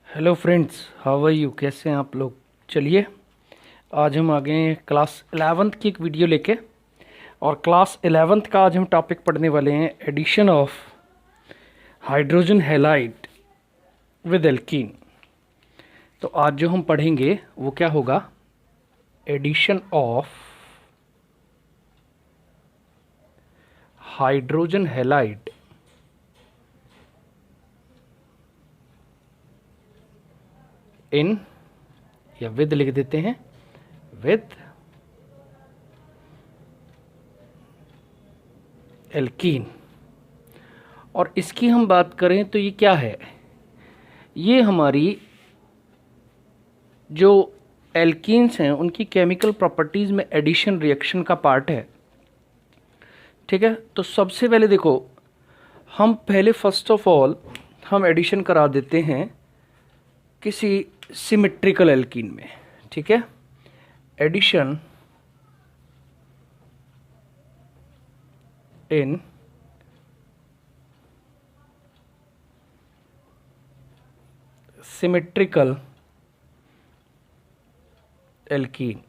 Hello friends, how are you? कैसे हैं आप लोग? चलिए, आज हम आ गए हैं क्लास 11th की एक वीडियो लेके। और क्लास 11th का आज हम टॉपिक पढ़ने वाले हैं addition of hydrogen halide with alkene. तो आज जो हम पढ़ेंगे वो क्या होगा? Addition of hydrogen halide in, या विद लिख देते हैं, विद एल्कीन। और इसकी हम बात करें तो ये क्या है? ये हमारी जो एल्कीन्स हैं उनकी केमिकल प्रॉपर्टीज़ में एडिशन रिएक्शन का पार्ट है। ठीक है, तो सबसे पहले देखो, हम पहले फर्स्ट ऑफ ऑल हम एडिशन करा देते हैं किसी सिमेट्रिकल एल्कीन में। ठीक है, एडिशन इन सिमेट्रिकल एल्कीन।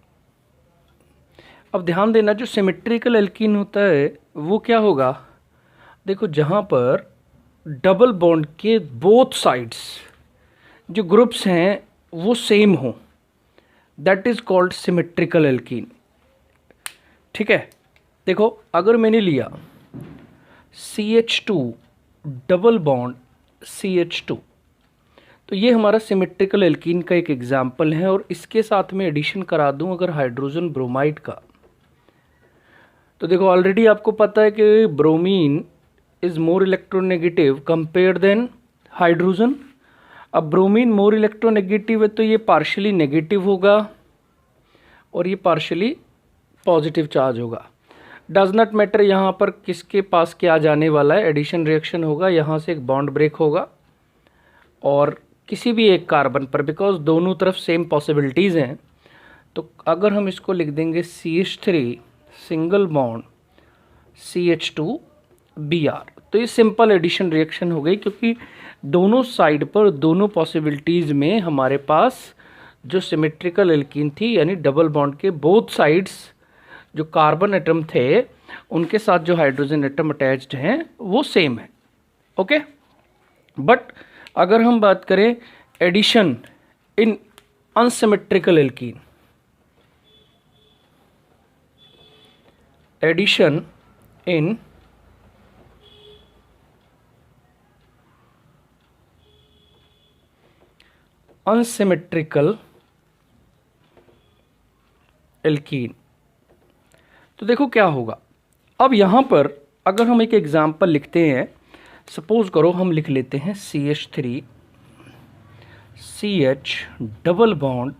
अब ध्यान देना, जो सिमेट्रिकल एल्कीन होता है वो क्या होगा? देखो, जहाँ पर डबल बॉन्ड के बोथ साइड्स जो ग्रुप्स हैं वो सेम हो, that is called symmetrical alkene. ठीक है, देखो अगर मैंने लिया CH2 डबल बॉन्ड CH2, तो ये हमारा सिमेट्रिकल एल्कीन का एक एग्जाम्पल है। और इसके साथ में एडिशन करा दूं अगर हाइड्रोजन ब्रोमाइड का, तो देखो ऑलरेडी आपको पता है कि bromine is more electronegative compare than hydrogen. अब ब्रोमीन मोर इलेक्ट्रोनेगेटिव है तो ये पार्शियली नेगेटिव होगा और ये पार्शियली पॉजिटिव चार्ज होगा। डज नॉट मैटर यहाँ पर किसके पास क्या जाने वाला है, एडिशन रिएक्शन होगा, यहाँ से एक बॉन्ड ब्रेक होगा और किसी भी एक कार्बन पर, बिकॉज दोनों तरफ सेम पॉसिबिलिटीज़ हैं। तो अगर हम इसको लिख देंगे CH3 single bond CH2 Br, तो ये सिंपल एडिशन रिएक्शन हो गई, क्योंकि दोनों साइड पर दोनों पॉसिबिलिटीज़ में हमारे पास जो सिमेट्रिकल एल्कीन थी, यानी डबल बॉन्ड के बोथ साइड्स जो कार्बन एटम थे उनके साथ जो हाइड्रोजन एटम अटैच्ड हैं वो सेम है। ओके, बट अगर हम बात करें addition in unsymmetrical alkene, addition in unsymmetrical alkene, तो देखो क्या होगा। अब यहाँ पर अगर हम एक एग्जाम्पल लिखते हैं, सपोज करो हम लिख लेते हैं CH3 CH double bond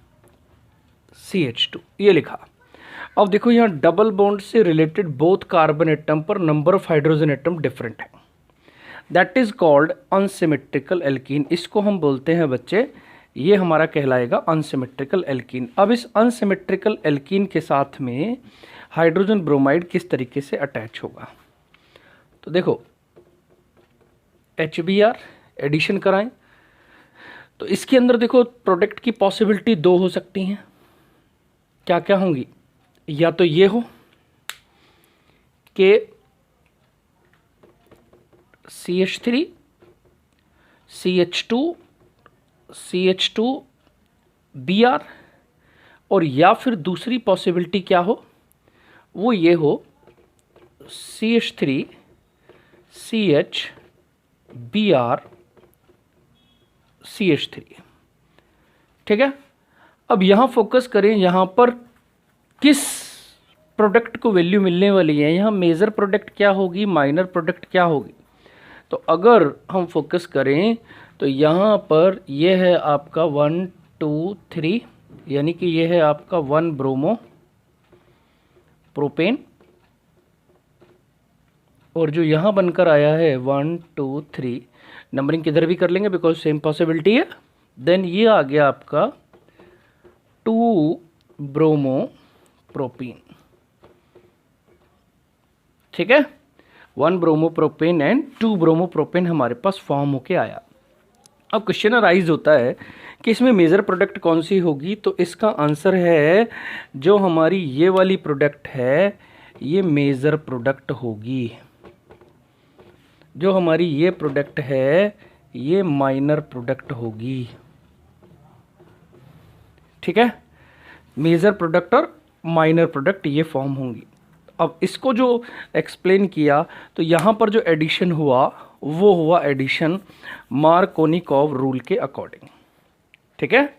CH2, ये लिखा। अब देखो यहाँ डबल बॉन्ड से रिलेटेड बोथ कार्बन एटम पर number of hydrogen atom different है, that is called unsymmetrical alkene. इसको हम बोलते हैं बच्चे, ये हमारा कहलाएगा अनसिमेट्रिकल एल्कीन। अब इस अनसिमेट्रिकल एल्कीन के साथ में हाइड्रोजन ब्रोमाइड किस तरीके से अटैच होगा? तो देखो HBr एडिशन कराएं तो इसके अंदर देखो प्रोडक्ट की पॉसिबिलिटी दो हो सकती हैं। क्या क्या होंगी? या तो ये हो कि CH3 CH2 CH2 Br, और या फिर दूसरी पॉसिबिलिटी क्या हो, वो ये हो CH3 CH Br CH3। ठीक है, अब यहाँ फोकस करें, यहाँ पर किस प्रोडक्ट को वैल्यू मिलने वाली है। यहाँ मेजर प्रोडक्ट क्या होगी, माइनर प्रोडक्ट क्या होगी। तो अगर हम फोकस करें तो यहाँ पर यह है आपका 1 2 3, यानी कि यह है आपका 1 ब्रोमो प्रोपेन, और जो यहाँ बनकर आया है 1 2 3, नंबरिंग किधर भी कर लेंगे बिकॉज सेम पॉसिबिलिटी है। देन ये आ गया आपका 2 ब्रोमो प्रोपीन। ठीक है, 1 bromo propane and 2 bromo propane हमारे पास फॉर्म होके आया। अब क्वेश्चन अराइज होता है कि इसमें मेजर प्रोडक्ट कौन सी होगी, तो इसका आंसर है जो हमारी ये वाली प्रोडक्ट है ये मेजर प्रोडक्ट होगी, जो हमारी ये प्रोडक्ट है ये माइनर प्रोडक्ट होगी। ठीक है, मेजर प्रोडक्ट और माइनर प्रोडक्ट ये फॉर्म होंगी। अब इसको जो एक्सप्लेन किया तो यहाँ पर जो एडिशन हुआ वो हुआ एडिशन मार्कोनिकॉव रूल के अकॉर्डिंग। ठीक है,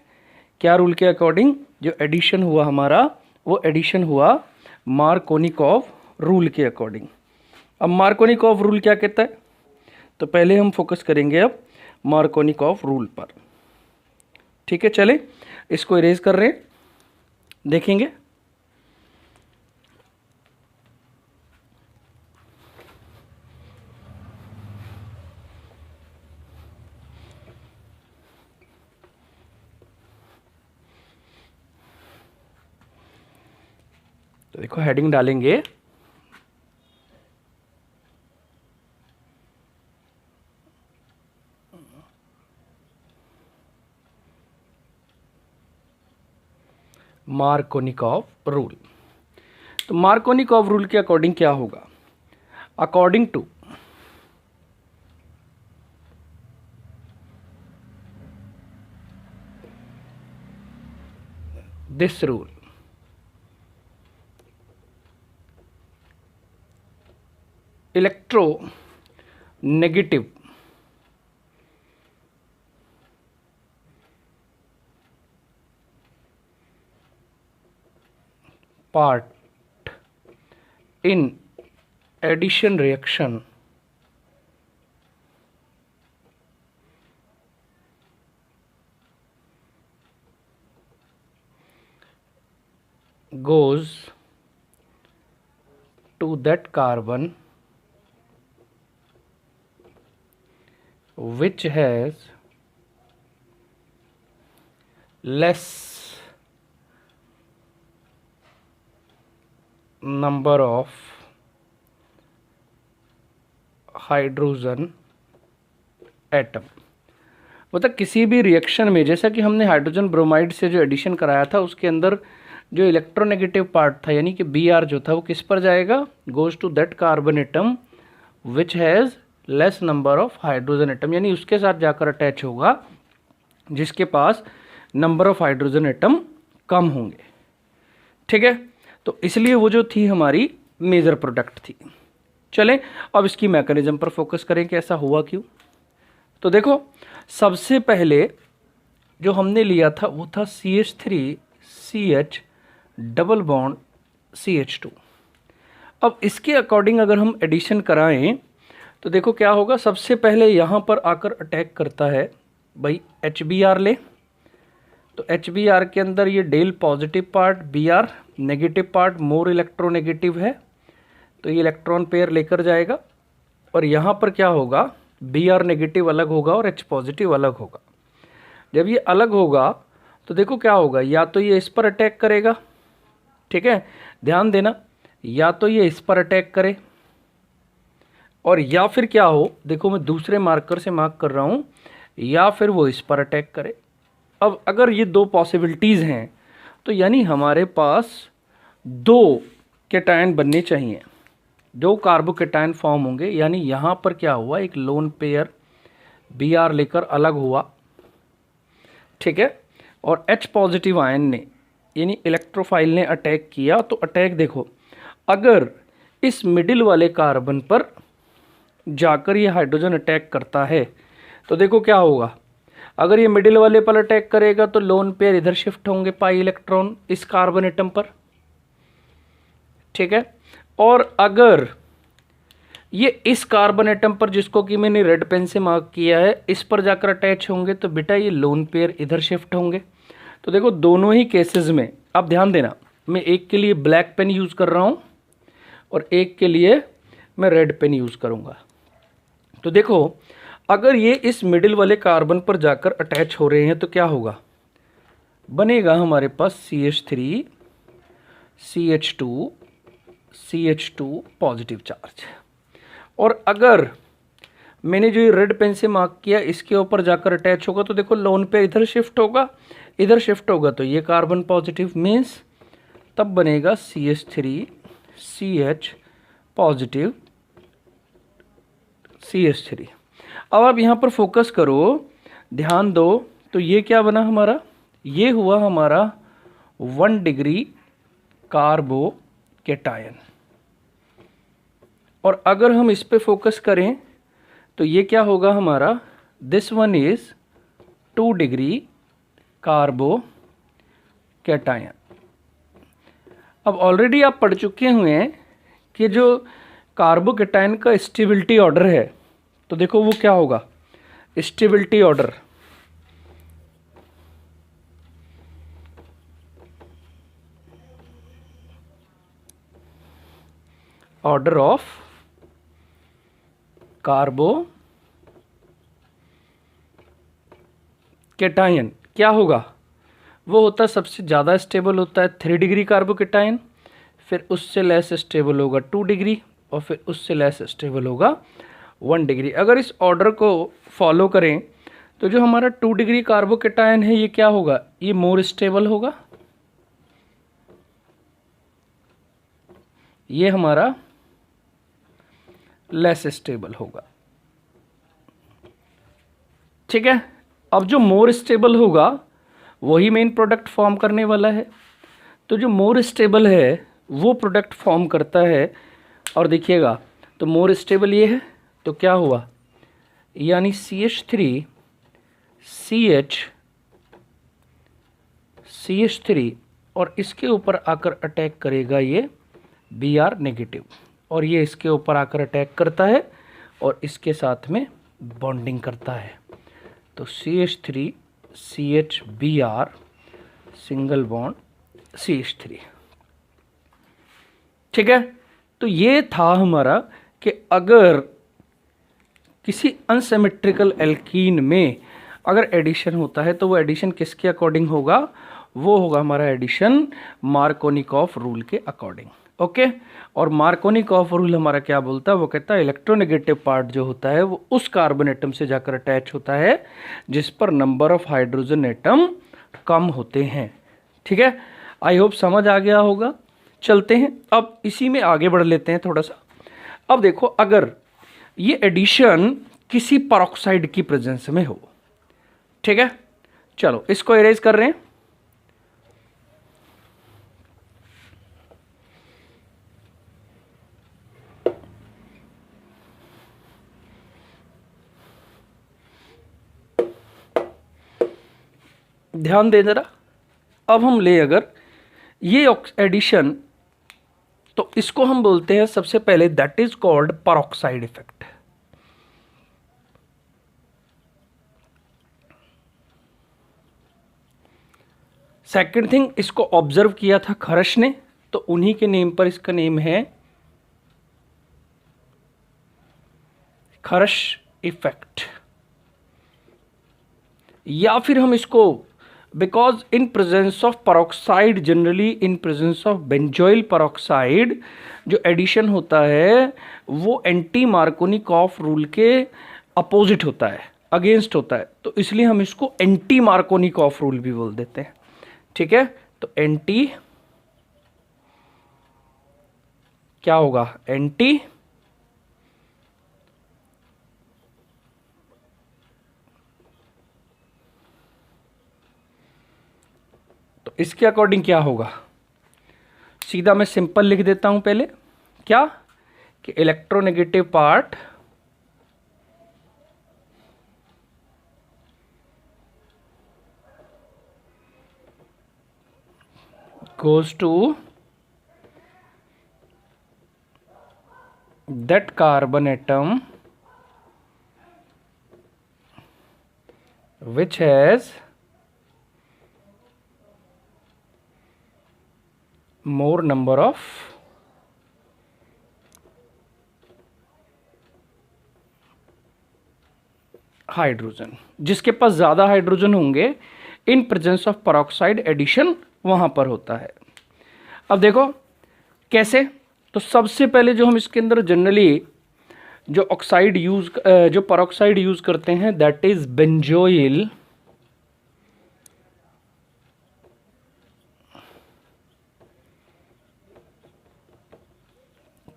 क्या रूल के अकॉर्डिंग जो एडिशन हुआ हमारा वो एडिशन हुआ मार्कोनिकॉव रूल के अकॉर्डिंग। अब मार्कोनिकॉव रूल क्या कहता है, तो पहले हम फोकस करेंगे अब मार्कोनिकॉव रूल पर। ठीक है, चले इसको इरेज कर रहे हैं, देखेंगे। तो देखो हेडिंग डालेंगे मार्कोनिकॉव रूल। तो मार्कोनिकॉव रूल के अकॉर्डिंग क्या होगा, according to this rule electronegative part in addition reaction goes to that carbon which has less number of hydrogen atom. मतलब किसी भी रिएक्शन में, जैसा कि हमने हाइड्रोजन ब्रोमाइड से जो एडिशन कराया था उसके अंदर जो इलेक्ट्रोनेगेटिव पार्ट था यानी कि Br जो था वो किस पर जाएगा, goes to that carbon atom which has less number of hydrogen atom, यानी उसके साथ जाकर अटैच होगा जिसके पास नंबर ऑफ हाइड्रोजन एटम कम होंगे। ठीक है, तो इसलिए वो जो थी हमारी मेजर प्रोडक्ट थी। चलें अब इसकी मैकेनिज्म पर फोकस करें कि ऐसा हुआ क्यों। तो देखो सबसे पहले जो हमने लिया था वो था CH3CH डबल बॉन्ड CH2। अब इसके अकॉर्डिंग अगर हम एडिशन कराएं तो देखो क्या होगा, सबसे पहले यहाँ पर आकर अटैक करता है भाई HBr ले, तो HBr के अंदर ये डेल positive part, Br negative part more electronegative है, तो ये इलेक्ट्रॉन पेयर लेकर जाएगा और यहाँ पर क्या होगा, Br नेगेटिव अलग होगा और H पॉजिटिव अलग होगा। जब ये अलग होगा तो देखो क्या होगा, या तो ये इस पर अटैक करेगा, ठीक है ध्यान देना, या तो ये इस पर अटैक करे और या फिर क्या हो, देखो मैं दूसरे मार्कर से मार्क कर रहा हूँ, या फिर वो इस पर अटैक करे। अब अगर ये दो पॉसिबिलिटीज़ हैं तो यानी हमारे पास दो कैटायन बनने चाहिए, दो कार्बोकैटायन फॉर्म होंगे, यानी यहाँ पर क्या हुआ, एक लोन पेयर Br लेकर अलग हुआ, ठीक है, और H पॉजिटिव आयन ने यानी इलेक्ट्रोफाइल ने अटैक किया। तो अटैक देखो, अगर इस मिडिल वाले कार्बन पर जाकर ये हाइड्रोजन अटैक करता है तो देखो क्या होगा, अगर ये मिडिल वाले पर अटैक करेगा तो लोन पेयर इधर शिफ्ट होंगे पाई इलेक्ट्रॉन इस कार्बन एटम पर, ठीक है, और अगर ये इस कार्बन एटम पर जिसको कि मैंने रेड पेन से मार्क किया है इस पर जाकर अटैच होंगे तो बेटा ये लोन पेयर इधर शिफ्ट होंगे। तो देखो दोनों ही केसेस में अब ध्यान देना, मैं एक के लिए ब्लैक पेन यूज़ कर रहा हूँ और एक के लिए मैं रेड पेन यूज़ करूँगा। तो देखो अगर ये इस मिडिल वाले कार्बन पर जाकर अटैच हो रहे हैं तो क्या होगा, बनेगा हमारे पास CH3 CH2 पॉजिटिव चार्ज, और अगर मैंने जो ये रेड पेन से मार्क किया इसके ऊपर जाकर अटैच होगा तो देखो लोन पे इधर शिफ्ट होगा, इधर शिफ्ट होगा तो ये कार्बन पॉजिटिव मीन्स तब बनेगा CH3 CH पॉजिटिव CH3। अब आप यहाँ पर फोकस करो, ध्यान दो, तो ये क्या बना हमारा, ये हुआ हमारा 1 डिग्री कार्बोकेटायन। और अगर हम इस पे फोकस करें तो ये क्या होगा हमारा, this one is 2 degree carbocation. अब ऑलरेडी आप पढ़ चुके हुए हैं कि जो कार्बोकेटायन का स्टेबिलिटी ऑर्डर है, तो देखो वो क्या होगा, stability order order of carbocation क्या होगा, वो होता है सबसे ज़्यादा स्टेबल होता है 3 डिग्री कार्बोकेटायन, फिर उससे लेस स्टेबल होगा 2 डिग्री और फिर उससे लेस स्टेबल होगा 1 डिग्री। अगर इस ऑर्डर को फॉलो करें तो जो हमारा 2 डिग्री कार्बोकेटायन है ये क्या होगा, ये मोर स्टेबल होगा, ये हमारा लेस स्टेबल होगा। ठीक है, अब जो मोर स्टेबल होगा वही मेन प्रोडक्ट फॉर्म करने वाला है, तो जो मोर स्टेबल है वो प्रोडक्ट फॉर्म करता है। और देखिएगा तो मोर स्टेबल ये है तो क्या हुआ, यानी CH3 CH3 और इसके ऊपर आकर अटैक करेगा ये Br नेगेटिव, और ये इसके ऊपर आकर अटैक करता है और इसके साथ में बॉन्डिंग करता है। तो CH3 CH Br single bond CH3। ठीक है, तो ये था हमारा कि अगर किसी अनसिमेट्रिकल एल्कीन में अगर एडिशन होता है तो वो एडिशन किसके अकॉर्डिंग होगा, वो होगा हमारा एडिशन मार्कोनिकॉफ रूल के अकॉर्डिंग। ओके, और मार्कोनिकॉफ रूल हमारा क्या बोलता है, वो कहता है इलेक्ट्रोनेगेटिव पार्ट जो होता है वो उस कार्बन एटम से जाकर अटैच होता है जिस पर नंबर ऑफ हाइड्रोजन एटम कम होते हैं। ठीक है, आई होप समझ आ गया होगा। चलते हैं अब इसी में आगे बढ़ लेते हैं थोड़ा सा। अब देखो अगर ये एडिशन किसी पेरोक्साइड की प्रेजेंस में हो, ठीक है, चलो इसको इरेज कर रहे हैं। ध्यान दे जरा, अब हम ले अगर ये एडिशन तो इसको हम बोलते हैं सबसे पहले that is called peroxide effect. Second thing, इसको ऑब्जर्व किया था खरश ने, तो उन्हीं के नेम पर इसका नेम है खरश इफेक्ट। या फिर हम इसको because in presence of peroxide, generally in presence of benzoyl peroxide जो एडिशन होता है वो एंटी मार्कोनिकॉफ रूल के अपोजिट होता है, अगेंस्ट होता है, तो इसलिए हम इसको एंटी मार्कोनिकॉफ रूल भी बोल देते हैं। ठीक है, तो एंटी क्या होगा, एंटी तो इसके अकॉर्डिंग क्या होगा, सीधा मैं सिंपल लिख देता हूं पहले, क्या कि electronegative part goes to that carbon atom which has more number of hydrogen, जिसके पास ज्यादा हाइड्रोजन होंगे in presence of peroxide addition वहां पर होता है। अब देखो कैसे, तो सबसे पहले जो हम इसके अंदर जनरली जो ऑक्साइड जो पेरोक्साइड यूज करते हैं that is benzoyl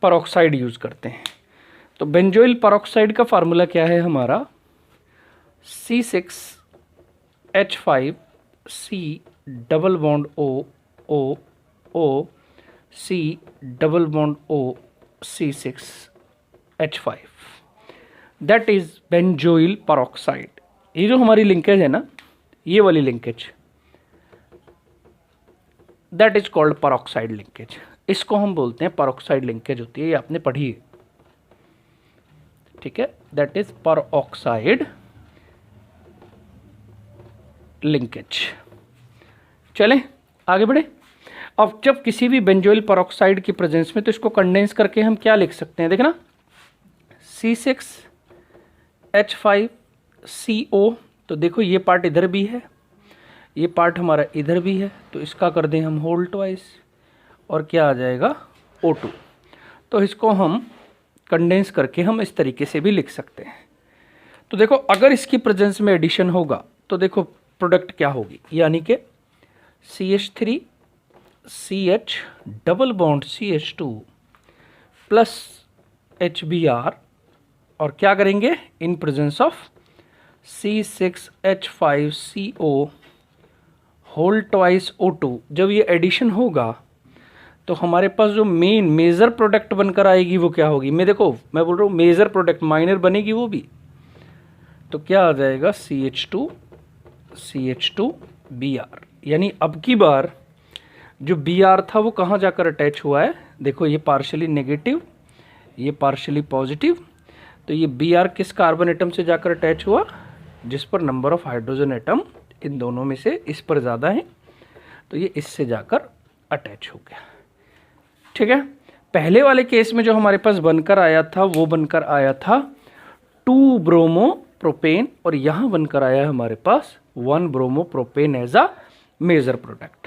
peroxide use करते हैं। तो बेंजोइल पेरोक्साइड का फार्मूला क्या है हमारा, C6H5C double bond O C double bond O C6H5, that is benzoyl peroxide. ये जो हमारी लिंकेज है ना, ये वाली linkage, that is called peroxide linkage. इसको हम बोलते हैं पेरोक्साइड लिंकेज होती है, ये आपने पढ़ी है, ठीक है, दैट इज पेरोक्साइड लिंकेज। चलें आगे बढ़े। अब जब किसी भी बेंजोइल पेरोक्साइड की प्रेजेंस में, तो इसको कंडेंस करके हम क्या लिख सकते हैं, देखना C6H5CO, तो देखो ये पार्ट इधर भी है, ये पार्ट हमारा इधर भी है, तो इसका कर दें हम होल ट्वाइस, और क्या आ जाएगा O2। तो इसको हम कंडेंस करके हम इस तरीके से भी लिख सकते हैं। तो देखो अगर इसकी प्रेजेंस में एडिशन होगा तो देखो प्रोडक्ट क्या होगी, यानी कि CH3CH double bond CH2 plus HBr, और क्या करेंगे in presence of C6H5CO whole twice O2। जब ये एडिशन होगा तो हमारे पास जो मेजर प्रोडक्ट बनकर आएगी वो क्या होगी, मैं बोल रहा हूँ मेजर प्रोडक्ट, माइनर बनेगी वो भी, तो क्या आ जाएगा CH2Br। यानी अब की बार जो Br था वो कहाँ जाकर अटैच हुआ है, देखो ये पार्शियली नेगेटिव, ये पार्शियली पॉजिटिव, तो ये Br किस कार्बन एटम से जाकर अटैच हुआ, जिस पर number of hydrogen atom in दोनों में से इस पर ज़्यादा है, तो ये इससे जाकर अटैच हो गया, ठीक है। पहले वाले केस में जो हमारे पास बनकर आया था वो बनकर आया था 2 ब्रोमोप्रोपेन, और यहाँ बनकर आया है हमारे पास 1 bromopropane as a major product.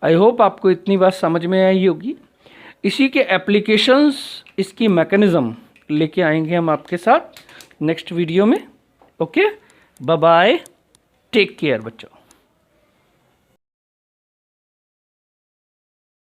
I hope आपको इतनी बात समझ में आई होगी। इसी के एप्लीकेशंस, इसकी मैकेनिज्म लेके आएंगे हम आपके साथ नेक्स्ट वीडियो में। Okay, bye bye, take care बच्चों।